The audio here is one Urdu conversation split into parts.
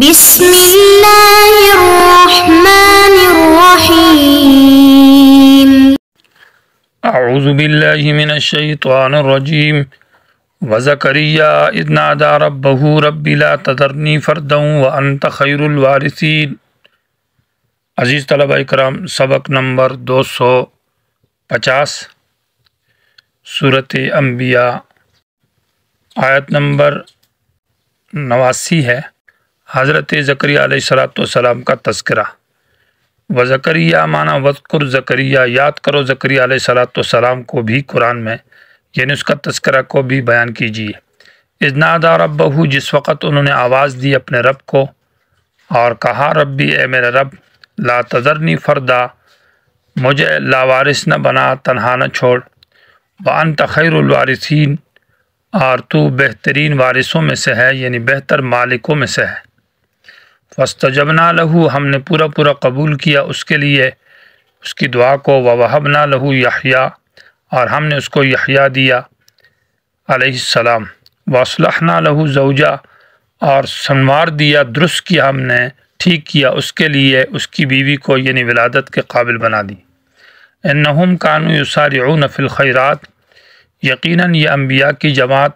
بسم اللہ الرحمن الرحیم اعوذ باللہ من الشیطان الرجیم وزکریا اذ نادى ربہ رب لا تذرنی فردا وانت خیر الوارثین۔ عزیز طلبہ اکرام، سبق نمبر 250 سورۃ انبیاء آیت نمبر 89 ہے۔ حضرت زکریا علیہ السلام کا تذکرہ۔ وزکریا معنی وذکر زکریا، یاد کرو زکریا علیہ السلام کو بھی قرآن میں، یعنی اس کا تذکرہ کو بھی بیان کیجیے۔ اذ نادى ربہ، جس وقت انہوں نے آواز دی اپنے رب کو اور کہا ربی، اے میرے رب، لا تذرنی فردا، مجھے لاوارث نہ بنا، تنہا نہ چھوڑ، وانت خیر الوارثین، اور تو بہترین وارثوں میں سے ہے، یعنی بہتر مالکوں میں سے ہے۔ فاستجبنا لہ، ہم نے پورا قبول کیا اس کے لیے اس کی دعا کو، ووہبنا لہ یحییٰ، اور ہم نے اس کو یحییٰ دیا علیہ السلام، واصلحنا لہ زوجہ، اور سنوار دیا، درست کیا ہم نے، ٹھیک کیا اس کے لیے اس کی بیوی کو، یعنی ولادت کے قابل بنا دی۔ انہم کانوا یسارعون فی الخیرات، یقیناً یہ انبیاء کی جماعت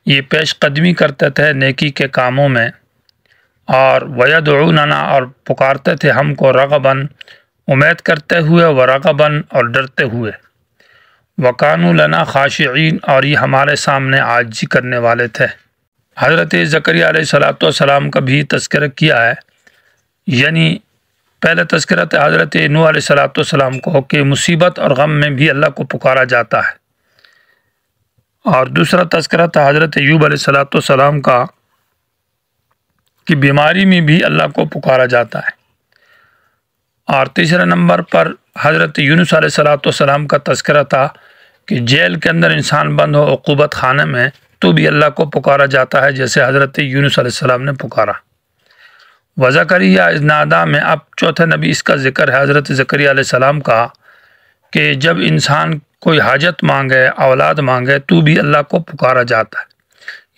یہ پیش قدمی کرتے تھے نیکی کے کاموں میں، اور ویدعوننا، اور پکارتے تھے ہم کو، رغباً امید کرتے ہوئے، ورغباً اور ڈرتے ہوئے، وکانوا لنا خاشعین، اور یہ ہمارے سامنے عاجزی کرنے والے تھے۔ حضرت زکریا علیہ السلام کا بھی تذکرہ کیا ہے، یعنی پہلے تذکرہ تھا حضرت نوح علیہ السلام کو کہ مصیبت اور غم میں بھی اللہ کو پکارا جاتا ہے، اور دوسرا تذکرہ تھا حضرت ایوب علیہ السلام کا کہ بیماری میں بھی اللہ کو پکارا جاتا ہے، اور تیسرے نمبر پر حضرت یونس علیہ السلام کا تذکرہ تھا کہ جیل کے اندر انسان بند ہو، عقوبت خانے میں، تو بھی اللہ کو پکارا جاتا ہے، جیسے حضرت یونس علیہ السلام نے پکارا۔ وزکریا اذ نادیٰ میں اب چوتھے نبی اس کا ذکر ہے، حضرت زکریا علیہ السلام کا، کہ جب انسان کوئی حاجت مانگے، اولاد مانگے، تو بھی اللہ کو پکارا جاتا ہے۔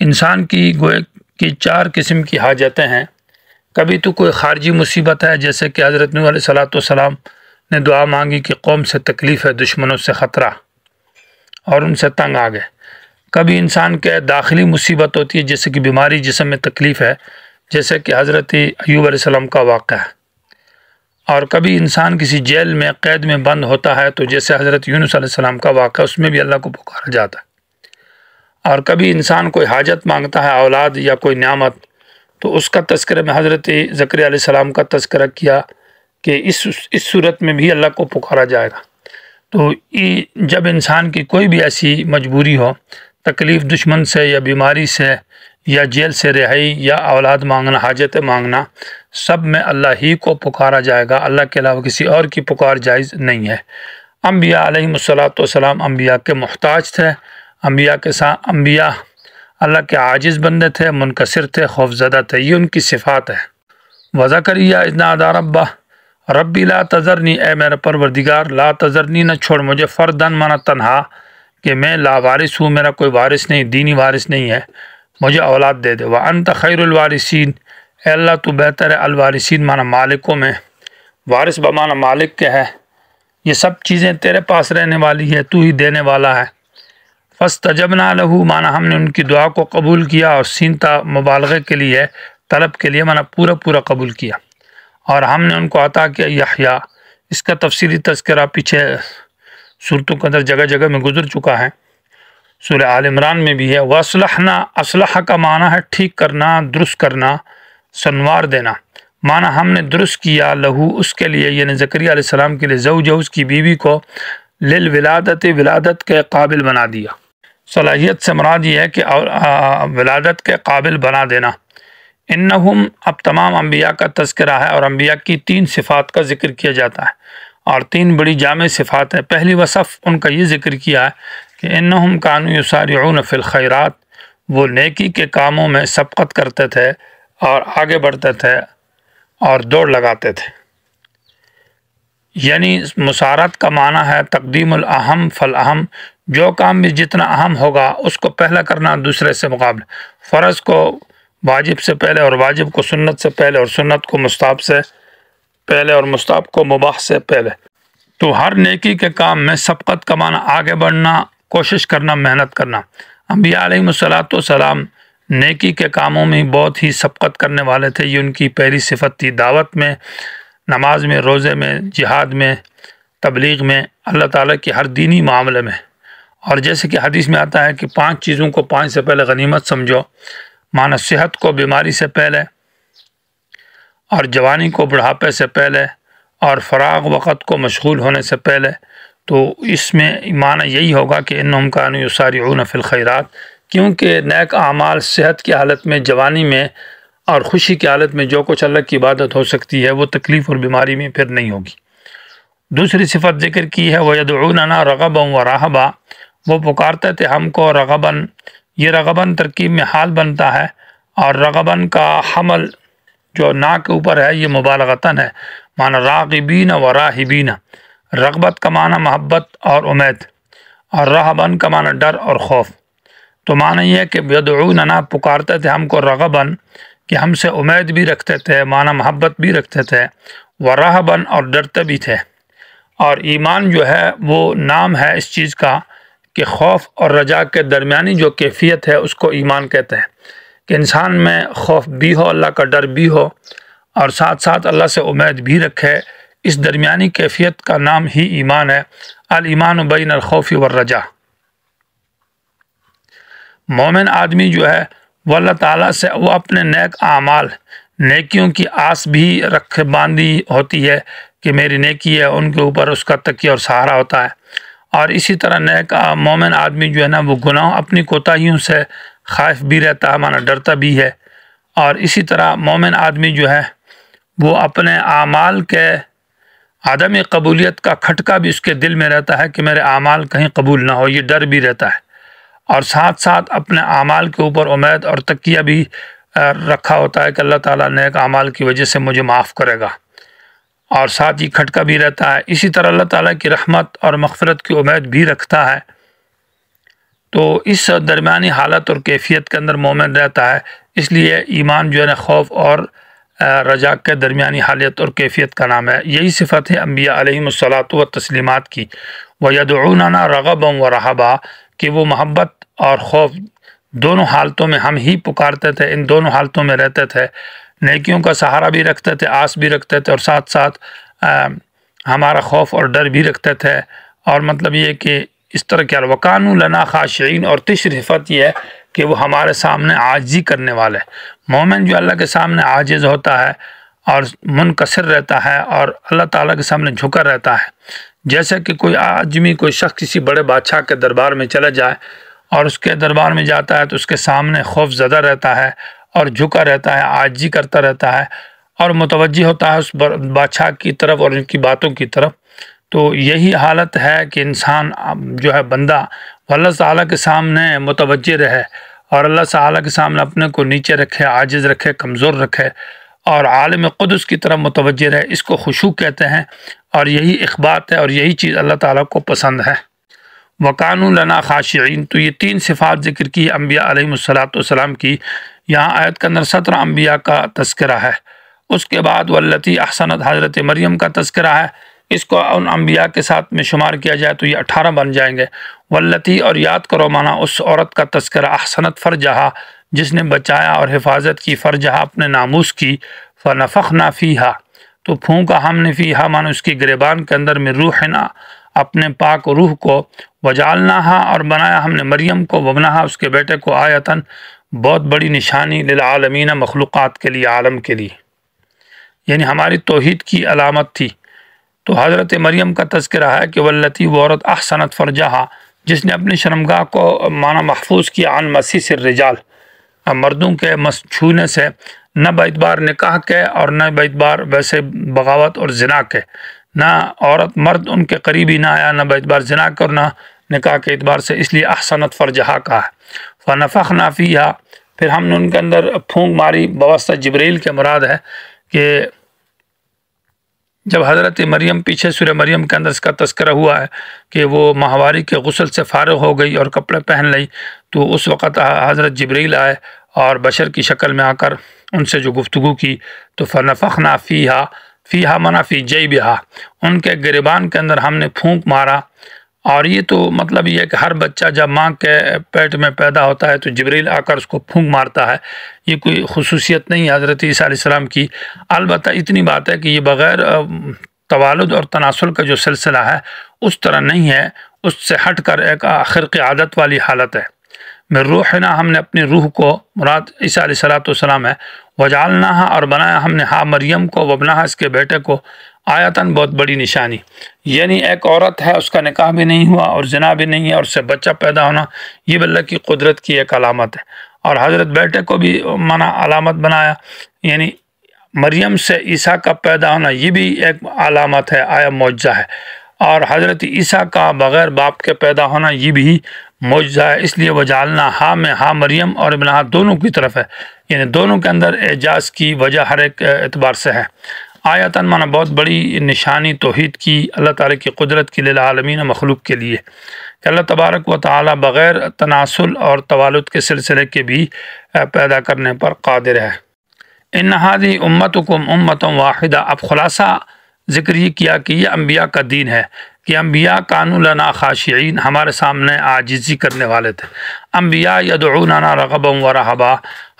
انسان کی گوئے کی 4 قسم کی حاجتیں ہیں۔ کبھی تو کوئی خارجی مصیبت ہے، جیسے کہ حضرت نوح علیہ السلام نے دعا مانگی کہ قوم سے تکلیف ہے، دشمنوں سے خطرہ، اور ان سے تنگ آ گئے۔ کبھی انسان کے داخلی مصیبت ہوتی ہے، جیسے کہ بیماری، جسم میں تکلیف ہے، جیسے کہ حضرت ایوب علیہ السلام کا واقعہ ہے۔ اور کبھی انسان کسی جیل میں قید میں بند ہوتا ہے، تو جیسے حضرت یونس علیہ السلام کا واقعہ، اس میں بھی اللہ کو پکارا جاتا ہے۔ اور کبھی انسان کوئی حاجت مانگتا ہے، اولاد یا کوئی نعمت، تو اس کا تذکرہ میں حضرت زکریا علیہ السلام کا تذکرہ کیا کہ اس صورت میں بھی اللہ کو پکارا جائے گا۔ تو جب انسان کی کوئی بھی ایسی مجبوری ہو، تکلیف دشمن سے یا بیماری سے یا جیل سے رہائی یا اولاد مانگنا، حاجت مانگنا، سب میں اللہ ہی کو پکارا جائے گا، اللہ کے علاوہ کسی اور کی پکار جائز نہیں ہے۔ انبیاء علیہ السلام انبیاء کے محتاج تھے، انبیاء اللہ کے عاجز بندے تھے، منکسر تھے، خوفزدہ تھے، یہ ان کی صفات ہے۔ وزکریا اذ نادیٰ ربہ ربی لا تذرنی، اے میرا پروردگار، لا تذرنی، نہ چھوڑ مجھے، فردن مانا تنہا، کہ میں لاوارث ہوں، میرا کوئی وارث نہیں، دینی وارث نہیں ہے، مجھے اولاد دے دے۔ وانت خیر الوارثین، اے اللہ تو بہتر ہے، الوارثین مانا مالکوں میں، وارث بمانا مالک کے ہے، یہ سب چیزیں تیرے پاس رہنے والی ہے، تو ہی دینے والا ہے۔ فاستجبنا لہ مانا ہم نے ان کی دعا کو قبول کیا، اور سینتا مبالغے کے لیے، طلب کے لیے، مانا پورا قبول کیا، اور ہم نے ان کو عطا کیا یحییٰ۔ اس کا تفصیلی تذکرہ پیچھے صورتوں کے اندر جگہ جگہ میں گزر چکا ہے، سورہ آل عمران میں بھی ہے۔ واصلحنا، اصلح کا معنی ہے ٹھیک کرنا، درست کرنا، سنوار دینا، معنی ہم نے درست کیا لہو اس کے لیے، یعنی زکریا علیہ السلام کے لیے، زوجہ اس کی بیوی کو، للولادت، ولادت کے قابل بنا دیا۔ صلاحیت سے مراد یہ ہے کہ ولادت کے قابل بنا دینا۔ انہم، اب تمام انبیاء کا تذکرہ ہے، اور انبیاء کی 3 صفات کا ذکر کیا جاتا ہے، اور 3 بڑی جامع صفات ہیں۔ پہلی وصف ان کا یہ ذکر کیا ہے کہ انہم کانوا یسارعون فی الخیرات، وہ نیکی کے کاموں میں سبقت کرتے تھے اور آگے بڑھتے تھے اور دوڑ لگاتے تھے۔ یعنی مسارعت کا معنی ہے تقدیم الاہم فالاہم، جو کام بھی جتنا اہم ہوگا اس کو پہلا کرنا دوسرے سے مقابلے۔ فرض کو واجب سے پہلے اور واجب کو سنت سے پہلے اور سنت کو مستحب سے پہلے اور مستحب کو مباح سے پہلے۔ تو ہر نیکی کے کام میں سبقت کمانا، آگے بڑھنا، کوشش کرنا، محنت کرنا۔ انبیاء علیہم السلام نیکی کے کاموں میں بہت ہی سبقت کرنے والے تھے، یہ ان کی پہلی صفت تھی۔ دعوت میں، نماز میں، روزے میں، جہاد میں، تبلیغ میں، اللہ تعالیٰ کے ہر دینی معاملے میں۔ اور جیسے کہ حدیث میں آتا ہے کہ 5 چیزوں کو 5 سے پہلے غنیمت سمجھو، مانا صحت کو بیماری سے پہلے، اور جوانی کو بڑھاپے سے پہلے، اور فراغ وقت کو مشغول ہونے سے پہلے۔ تو اس میں معنی یہی ہوگا کہ انہم کانوا یسارعون فی الخیرات، کیونکہ نیک اعمال صحت کی حالت میں، جوانی میں اور خوشی کی حالت میں جو کچھ اللہ کی عبادت ہو سکتی ہے وہ تکلیف اور بیماری میں پھر نہیں ہوگی۔ دوسری صفت ذکر کی ہے وَيَدْعُونَنَا رَغَبًا وَرَهَبًا، وہ پکارتے تھے ہم کو رغباً، یہ رغباً ترکیب میں حال بنتا ہے، اور رغباً کا حمل جو نا کے اوپر ہے یہ مبالغتاً ہے، معنی راغبین و راہبین۔ رغبت کا معنی محبت اور امید، اور رہباً کا معنی ڈر اور خوف۔ تو معنی یہ ہے کہ یدعوننا پکارتے تھے ہم کو رغباً، کہ ہم سے امید بھی رکھتے تھے، معنی محبت بھی رکھتے تھے، ورہباً اور ڈرتے بھی تھے۔ اور ایمان جو ہے وہ نام ہے اس چیز کا کہ خوف اور رجا کے درمیانی جو کیفیت ہے اس کو ایمان کہتے ہیں، کہ انسان میں خوف بھی ہو، اللہ کا ڈر بھی ہو، اور ساتھ ساتھ اللہ سے امید بھی رکھے۔ اس درمیانی کیفیت کا نام ہی ایمان ہے۔ الایمان بین الخوف والرجا۔ مومن آدمی جو ہے وہ اللہ تعالیٰ سے وہ اپنے نیک اعمال، نیکیوں کی آس بھی رکھ باندھی ہوتی ہے کہ میری نیکی ہے، ان کے اوپر اس کا تکیہ اور سہارا ہوتا ہے۔ اور اسی طرح نیک مومن آدمی جو ہے نا وہ گناہ اپنی کوتاہیوں سے خائف بھی رہتا ہے، مانا ڈرتا بھی ہے۔ اور اسی طرح مومن آدمی جو ہے وہ اپنے اعمال کے عدم قبولیت کا کھٹکا بھی اس کے دل میں رہتا ہے کہ میرے اعمال کہیں قبول نہ ہو، یہ ڈر بھی رہتا ہے۔ اور ساتھ ساتھ اپنے اعمال کے اوپر امید اور تکیہ بھی رکھا ہوتا ہے کہ اللہ تعالیٰ نیک اعمال کی وجہ سے مجھے معاف کرے گا، اور ساتھ ہی کھٹکا بھی رہتا ہے۔ اسی طرح اللہ تعالیٰ کی رحمت اور مغفرت کی امید بھی رکھتا ہے۔ تو اس درمیانی حالت اور کیفیت کے اندر مومن رہتا ہے، اس لیے ایمان جو ہے نا خوف اور رجا کے درمیانی حالت اور کیفیت کا نام ہے۔ یہی صفت ہے انبیاء علیہم السلام کی، وَيَدْعُونَنَا رَغَبًا وَرَهَبًا، کہ وہ محبت اور خوف دونوں حالتوں میں ہم ہی پکارتے تھے، ان دونوں حالتوں میں رہتے تھے، نیکیوں کا سہارا بھی رکھتے تھے، آس بھی رکھتے تھے، اور ساتھ ساتھ ہمارا خوف اور ڈر بھی رکھتے تھے۔ اور مطلب یہ کہ اس طرح کیا وَكَانُوا لَنَا خَاشِعِينَ، اور تیسری صفت یہ ہے کہ وہ ہمارے سامنے عاجزی کرنے والے۔ مومن جو اللہ کے سامنے عاجز ہوتا ہے اور منکسر رہتا ہے اور اللہ تعالیٰ کے سامنے جھکا رہتا ہے، جیسے کہ کوئی آدمی، کوئی شخص کسی بڑے بادشاہ کے دربار میں چلا جائے اور اس کے دربار میں جاتا ہے تو اس کے سامنے خوف زدہ رہتا ہے اور جھکا رہتا ہے، عاجزی کرتا رہتا ہے اور متوجہ ہوتا ہے اس بادشاہ کی طرف اور ان کی باتوں کی طرف۔ تو یہی حالت ہے کہ انسان جو ہے بندہ اللہ تعالیٰ کے سامنے متوجہ رہے اور اللہ تعالیٰ کے سامنے اپنے کو نیچے رکھے، عاجز رکھے، کمزور رکھے اور عالم قدس کی طرف متوجہ رہے۔ اس کو خشوع کہتے ہیں، اور یہی اخبات ہے اور یہی چیز اللہ تعالیٰ کو پسند ہے۔ وَكَانُوا لَنَا خَاشِعِينَ، تو یہ 3 صفات ذکر کی انبیاء علیہم السلام کی۔ یہاں آیت کے اندر 17 انبیاء کا تذکرہ ہے۔ اس کے بعد واللتی احسنت، حضرت مریم کا تذکرہ ہے۔ اس کو ان انبیاء کے ساتھ میں شمار کیا جائے تو یہ 18 بن جائیں گے۔ واللتی، اور یاد کرو مانا اس عورت کا تذکرہ، احسنت فرجہا، جس نے بچایا اور حفاظت کی، فرجہا اپنے ناموس کی، فنفخنا فیہا، تو پھونکا ہم نے فیہا مانا اس کی گریبان کے اندر، میں روحنا اپنے پاک روح کو، وجعلناہا اور بنایا ہم نے مریم کو، وابنہا اس کے بیٹے کو، آیتاً بہت بڑی نشانی، للعالمین مخلوقات کے لیے، عالم کے لیے، یعنی ہماری توحید کی علامت تھی۔ تو حضرت مریم کا تذکرہ ہے کہ واللتی، وہ عورت، احسنت فرجہا، جس نے اپنی شرمگاہ کو مانا محفوظ کیا، عن مسیس الرجال، مردوں کے چھونے سے، نہ باعتبار نکاح کے اور نہ باعتبار ویسے بغاوت اور زنا کے، نہ عورت مرد ان کے قریبی نہ آیا، نہ باعتبار زنا کے اور نہ نکاح کے اعتبار سے، اس لیے احسنت فرجہا کا ہے۔ فنفخنا فیہا، پھر ہم نے ان کے اندر پھونک ماری، بواسطہ جبریل کے مراد ہے کہ جب حضرت مریم پیچھے سورہ مریم کے اندر اس کا تذکرہ ہوا ہے کہ وہ ماہواری کے غسل سے فارغ ہو گئی اور کپڑے پہن لی، تو اس وقت حضرت جبریل آئے اور بشر کی شکل میں آ کر ان سے جو گفتگو کی، تو فنفخنا فیہا منا فی جیبہا، ان کے گریبان کے اندر ہم نے پھونک مارا۔ اور یہ تو مطلب یہ ہے کہ ہر بچہ جب ماں کے پیٹ میں پیدا ہوتا ہے تو جبریل آ کر اس کو پھونک مارتا ہے، یہ کوئی خصوصیت نہیں ہے حضرت عیسیٰ علیہ السلام کی۔ البتہ اتنی بات ہے کہ یہ بغیر توالد اور تناسل کا جو سلسلہ ہے اس طرح نہیں ہے، اس سے ہٹ کر ایک خرق عادت والی حالت ہے۔ میں روحنا، ہم نے اپنی روح کو، مراد عیسیٰ علیہ السلام ہے، وجعلناہا، اور بنایا ہم نے ہاں مریم کو، وابنہا، اس کے بیٹے کو، آیتاً، بہت بڑی نشانی، یعنی ایک عورت ہے، اس کا نکاح بھی نہیں ہوا اور زنا بھی نہیں ہے، اور اس سے بچہ پیدا ہونا یہ بھی اللہ کی قدرت کی ایک علامت ہے۔ اور حضرت بیٹے کو بھی علامت بنایا، یعنی مریم سے عیسیٰ کا پیدا ہونا یہ بھی ایک علامت ہے، آیا معجزہ ہے۔ اور حضرت عیسیٰ کا بغیر باپ کے پیدا ہونا یہ بھی معجزہ ہے، اس لیے وجعلنا ہاں میں ہاں مریم اور ابنہا دونوں کی طرف ہے، یعنی دونوں کے اندر اعجاز کی وجہ ہر ایک اعتبار سے ہے۔ آیتاً مانا بہت بڑی نشانی توحید کی، اللہ تعالیٰ کی قدرت کی للعالمین، مخلوق کے لیے، کہ اللہ تبارک و تعالیٰ بغیر تناسل اور توالد کے سلسلے کے بھی پیدا کرنے پر قادر ہے۔ ان ہذہ امتکم امۃ واحدہ، اب خلاصہ ذکر یہ کیا کہ یہ انبیاء کا دین ہے، کہ انبیاء کانوا لنا خاشعین، ہمارے سامنے عاجزی کرنے والے تھے۔ انبیاء یدعوننا رغبا ورہبا،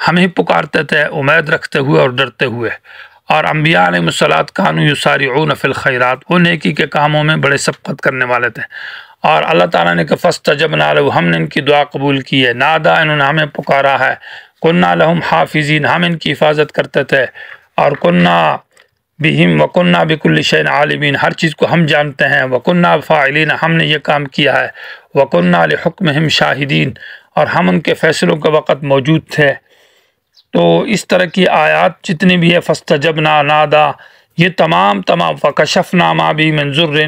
ہمیں پکارتے تھے امید رکھتے ہوئے اور ڈرتے ہوئے۔ اور انبیاء علیہ الصلوۃ کانوا یسارعون فی الخیرات، وہ نیکی کے کاموں میں بڑے سبقت کرنے والے تھے۔ اور اللہ تعالیٰ نے کہ فاستجبنا لہ، ہم نے ان کی دعا قبول کی ہے، نادا، انہوں نے ہمیں پکارا ہے، کننا لہم حافظین، ہم ان کی حفاظت کرتے تھے، اور کننا بہم وکننا بکل شیء عالمین، ہر چیز کو ہم جانتے ہیں، وکننا فاعلین، ہم نے یہ کام کیا ہے، وکننا لحکمہم شاہدین، اور ہم ان کے فیصلوں کے وقت موجود تھے۔ تو اس طرح کی آیات جتنی بھی ہے، فاستجبنا، نادا، یہ تمام فکشفنا ما بہ من ضر،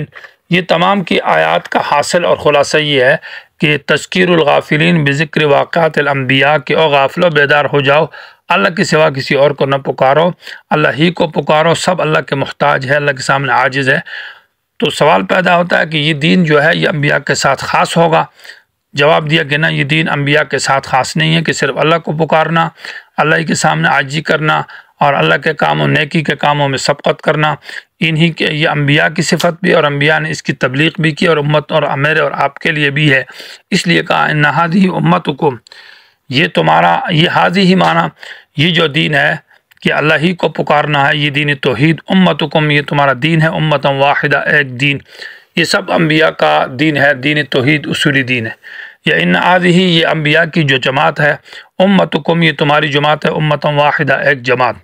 یہ تمام کی آیات کا حاصل اور خلاصہ یہ ہے کہ تذکیر الغافلین بذکر واقعات الانبیاء، کہ او غافلو بیدار ہو جاؤ، اللہ کے سوا کسی اور کو نہ پکارو، اللہ ہی کو پکارو، سب اللہ کے محتاج ہے، اللہ کے سامنے عاجز ہے۔ تو سوال پیدا ہوتا ہے کہ یہ دین جو ہے یہ انبیاء کے ساتھ خاص ہوگا؟ جواب دیا کہ نہ، یہ دین انبیاء کے ساتھ خاص نہیں ہے، کہ صرف اللہ کو پکارنا، اللہ ہی کے سامنے عاجزی کرنا، اور اللہ کے کاموں، نیکی کے کاموں میں سبقت کرنا، انہی کے یہ انبیاء کی صفت بھی، اور انبیاء نے اس کی تبلیغ بھی کی، اور امت اور میرے اور آپ کے لیے بھی ہے۔ اس لیے کہا ان ہذہ امتکم، یہ تمہارا، یہ ہذہ ہی معنی یہ جو دین ہے کہ اللہ ہی کو پکارنا ہے، یہ دین توحید، امتکم یہ تمہارا دین ہے، امۃ واحدہ، ایک دین، یہ سب انبیاء کا دین ہے، دین توحید اصولی دین ہے۔ یا ان ہذہ، یہ انبیاء کی جو جماعت ہے، امتکم یہ تمہاری جماعت ہے، امۃ واحدہ، ایک جماعت۔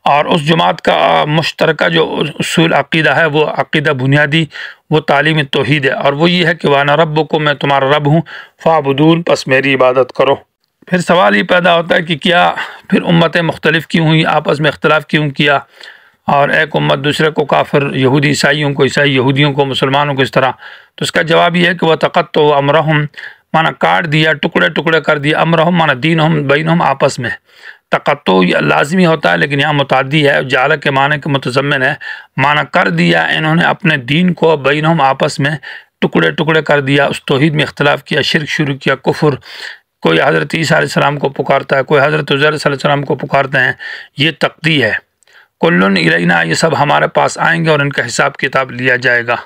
اور اس جماعت کا مشترکہ جو اصول عقیدہ ہے، وہ عقیدہ بنیادی، وہ تعلیم توحید ہے، اور وہ یہ ہے کہ وانا ربکم، میں تمہارا رب ہوں، فاعبدون، پس میری عبادت کرو۔ پھر سوال یہ پیدا ہوتا ہے کہ کیا پھر امتیں مختلف کیوں ہوئیں، آپس میں اختلاف کیوں کیا، اور ایک امت دوسرے کو کافر، یہودی عیسائیوں کو، عیسائی یہودیوں کو، مسلمانوں کو اس طرح؟ تو اس کا جواب یہ ہے کہ وَتَقَطَّعُوا أَمْرَهُمْ، مانا کاٹ دیا، ٹکڑے ٹکڑے کر دیا، امرہم مانا دینہم بینہم، آپس میں۔ تقطع لازمی ہوتا ہے لیکن یہاں متعدی ہے، جعل کے معنی کے متضمن ہے، مانا کر دیا انہوں نے اپنے دین کو، بینہم آپس میں، ٹکڑے ٹکڑے کر دیا، اس توحید میں اختلاف کیا، شرک شروع کیا، کفر، کوئی حضرت عیسیٰ علیہ السلام کو پکارتا ہے، کوئی حضرت عزیر علیہ السلام کو پکارتے ہیں، یہ تقطیع ہے۔ کلن الینا، یہ سب ہمارے پاس آئیں گے اور ان کا حساب کتاب لیا جائے گا۔